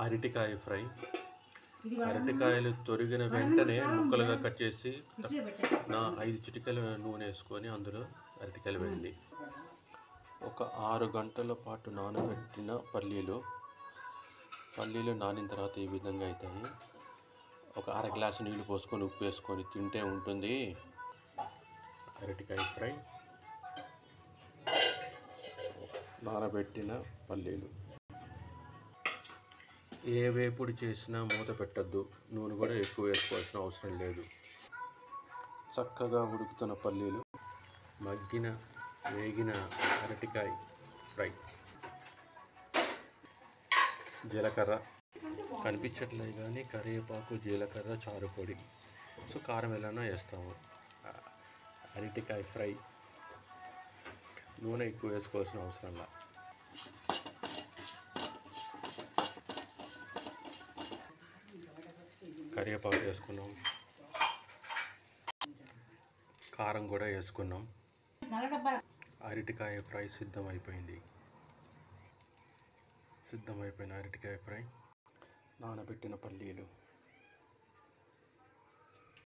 అరటికాయ ఫ్రై. అరటికాయలు తొరిగిన వెంటనే ముక్కలుగా కట్ చేసి 5 చిటికలు నూనె వేసుకొని అందులో అరటికాయలు వేయండి. ఒక 6 గంటల పాటు నానబెట్టిన పల్లీలు నానిన తర్వాత ఈ విధంగా అవుతాయి. ఒక అర గ్లాసు నీళ్ళు పోసుకొని ఉప్పు వేసుకొని తింటే ఉంటుంది అరటికాయ ఫ్రై. నానబెట్టిన పల్లీలు. ఏ వేపుడు చేసినా మూత పెట్టద్దు, నూనె కూడా ఎక్కువ వేసుకోవాల్సిన అవసరం లేదు. చక్కగా ఉడుకుతున్న పల్లీలు, వేగిన అరటికాయ ఫ్రై. జీలకర్ర కనిపించట్లేదు కానీ కరివేపాకు, జీలకర్ర, చారు పొడి. సో కారం ఎలానో వేస్తాము. అరటికాయ ఫ్రై నూనె ఎక్కువ వేసుకోవాల్సిన అవసరం లేదు. కరివేపాకు వేసుకున్నాం, కారం కూడా వేసుకున్నాం. అరటికాయ ఫ్రై సిద్ధమైపోయిన అరటికాయ ఫ్రై. నానబెట్టిన పల్లీలు,